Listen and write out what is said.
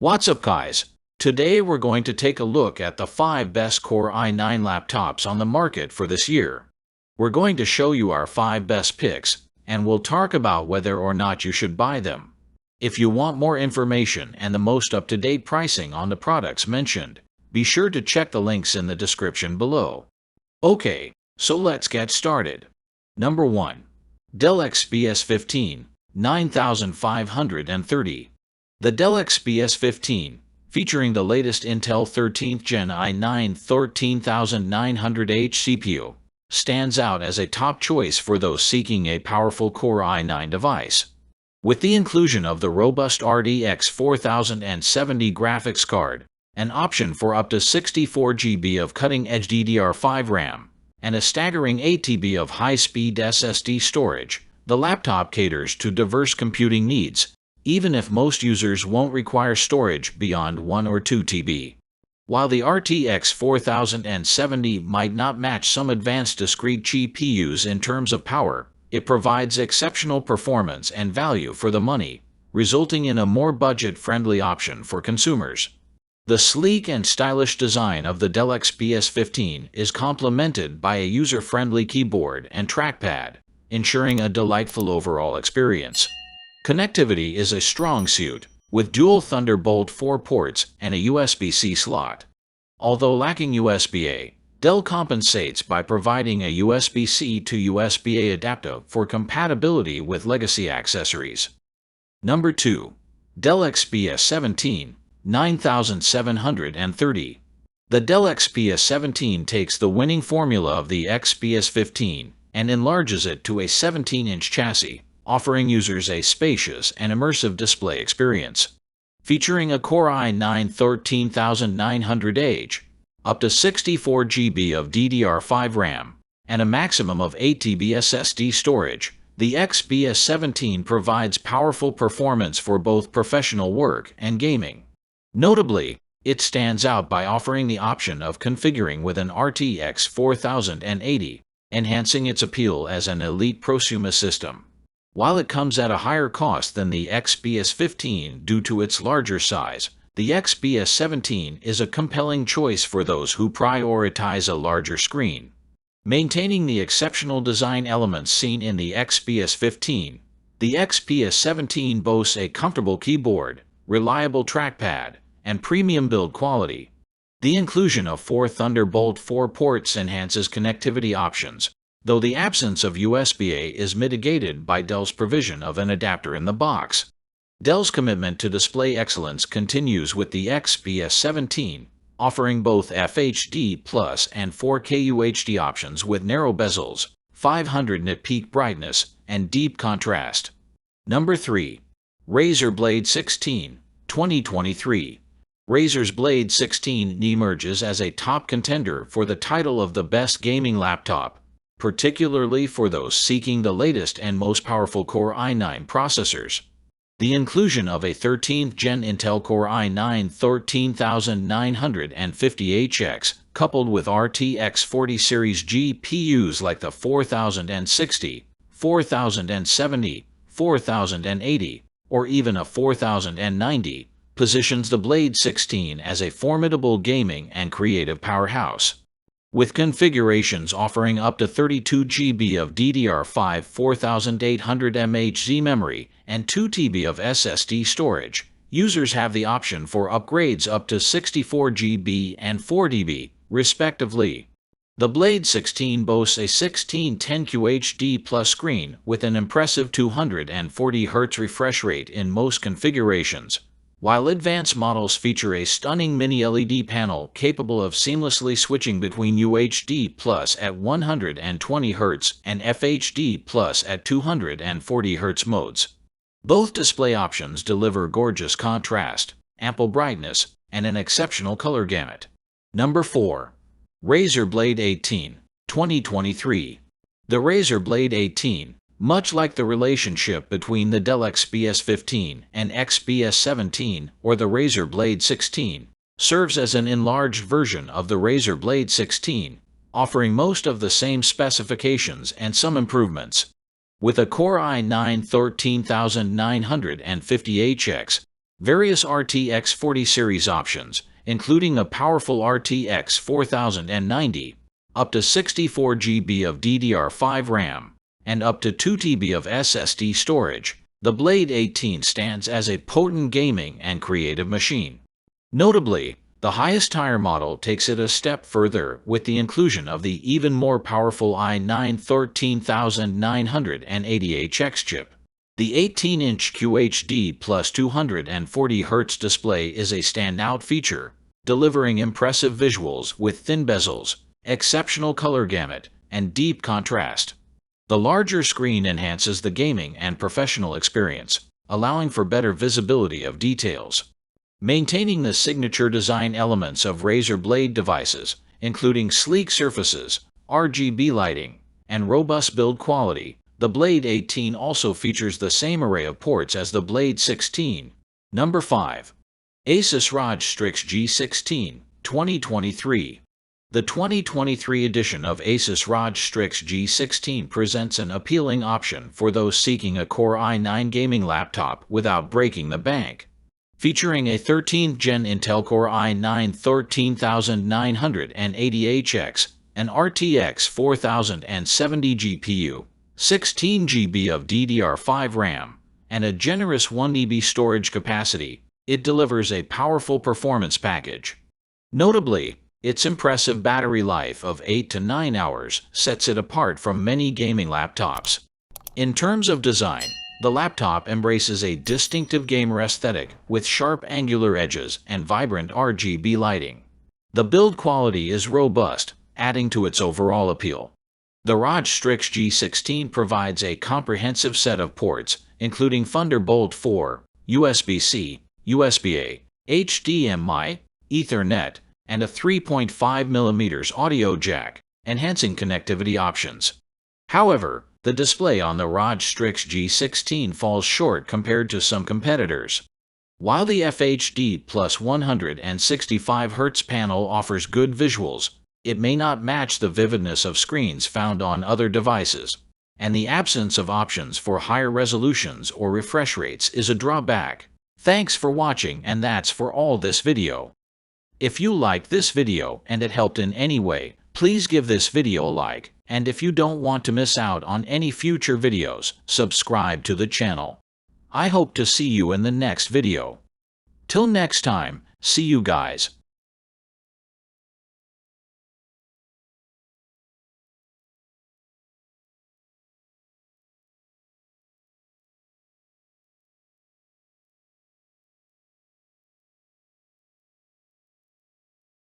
What's up, guys? Today we're going to take a look at the 5 best Core i9 laptops on the market for this year. We're going to show you our 5 best picks, and we'll talk about whether or not you should buy them. If you want more information and the most up-to-date pricing on the products mentioned, be sure to check the links in the description below. Okay, so let's get started. Number 1. Dell XPS 15, 9530. The Dell XPS 15, featuring the latest Intel 13th Gen i9 13900H CPU, stands out as a top choice for those seeking a powerful Core i9 device. With the inclusion of the robust RTX 4070 graphics card, an option for up to 64 GB of cutting-edge DDR5 RAM, and a staggering 8 TB of high-speed SSD storage, the laptop caters to diverse computing needs, even if most users won't require storage beyond 1 or 2 TB. While the RTX 4070 might not match some advanced discrete GPUs in terms of power, it provides exceptional performance and value for the money, resulting in a more budget-friendly option for consumers. The sleek and stylish design of the Dell XPS 15 is complemented by a user-friendly keyboard and trackpad, ensuring a delightful overall experience. Connectivity is a strong suit, with dual Thunderbolt 4 ports and a USB-C slot. Although lacking USB-A, Dell compensates by providing a USB-C to USB-A adapter for compatibility with legacy accessories. Number 2. Dell XPS 17, 9730. The Dell XPS 17 takes the winning formula of the XPS 15 and enlarges it to a 17-inch chassis, offering users a spacious and immersive display experience. Featuring a Core i9 13900H, up to 64 GB of DDR5 RAM, and a maximum of 8 TB SSD storage, the XPS 17 provides powerful performance for both professional work and gaming. Notably, it stands out by offering the option of configuring with an RTX 4080, enhancing its appeal as an elite prosumer system. While it comes at a higher cost than the XPS 15 due to its larger size, the XPS 17 is a compelling choice for those who prioritize a larger screen. Maintaining the exceptional design elements seen in the XPS 15, the XPS 17 boasts a comfortable keyboard, reliable trackpad, and premium build quality. The inclusion of 4 Thunderbolt 4 ports enhances connectivity options, though the absence of USB-A is mitigated by Dell's provision of an adapter in the box. Dell's commitment to display excellence continues with the XPS 17, offering both FHD Plus and 4K UHD options with narrow bezels, 500 nit peak brightness, and deep contrast. Number 3. Razer Blade 16, 2023. Razer's Blade 16 emerges as a top contender for the title of the best gaming laptop, particularly for those seeking the latest and most powerful Core i9 processors. The inclusion of a 13th Gen Intel Core i9 13950HX, coupled with RTX 40 series GPUs like the 4060, 4070, 4080, or even a 4090, positions the Blade 16 as a formidable gaming and creative powerhouse. With configurations offering up to 32 GB of DDR5 4800 mHz memory and 2 TB of SSD storage, users have the option for upgrades up to 64 GB and 4 TB, respectively. The Blade 16 boasts a 1610 QHD Plus screen with an impressive 240 Hz refresh rate in most configurations, while advanced models feature a stunning mini-LED panel capable of seamlessly switching between UHD Plus at 120 Hz and FHD Plus at 240 Hz modes. Both display options deliver gorgeous contrast, ample brightness, and an exceptional color gamut. Number 4. Razer Blade 18, 2023. The Razer Blade 18, much like the relationship between the Dell XPS 15 and XPS 17 or the Razer Blade 16, serves as an enlarged version of the Razer Blade 16, offering most of the same specifications and some improvements. With a Core i9 13950HX, Various RTX 40 series options, including a powerful RTX 4090, up to 64 GB of DDR5 RAM, and up to 2 TB of SSD storage, the Blade 18 stands as a potent gaming and creative machine. Notably, the highest tier model takes it a step further with the inclusion of the even more powerful i9-13980HX chip. The 18-inch QHD plus 240Hz display is a standout feature, delivering impressive visuals with thin bezels, exceptional color gamut, and deep contrast. The larger screen enhances the gaming and professional experience, allowing for better visibility of details. Maintaining the signature design elements of Razer Blade devices, including sleek surfaces, RGB lighting, and robust build quality, the Blade 18 also features the same array of ports as the Blade 16. Number 5. Asus ROG Strix G16, 2023. The 2023 edition of Asus ROG Strix G16 presents an appealing option for those seeking a Core i9 gaming laptop without breaking the bank. Featuring a 13th Gen Intel Core i9-13980HX, an RTX 4070 GPU, 16 GB of DDR5 RAM, and a generous 1 TB storage capacity, it delivers a powerful performance package. Notably, its impressive battery life of 8 to 9 hours sets it apart from many gaming laptops. In terms of design, the laptop embraces a distinctive gamer aesthetic with sharp angular edges and vibrant RGB lighting. The build quality is robust, adding to its overall appeal. The ROG Strix G16 provides a comprehensive set of ports, including Thunderbolt 4, USB-C, USB-A, HDMI, Ethernet, and a 3.5mm audio jack, enhancing connectivity options. However, the display on the ROG Strix G16 falls short compared to some competitors. While the FHD plus 165Hz panel offers good visuals, it may not match the vividness of screens found on other devices, and the absence of options for higher resolutions or refresh rates is a drawback. Thanks for watching, and that's for all this video. If you liked this video and it helped in any way, please give this video a like, and if you don't want to miss out on any future videos, subscribe to the channel. I hope to see you in the next video. Till next time, see you guys.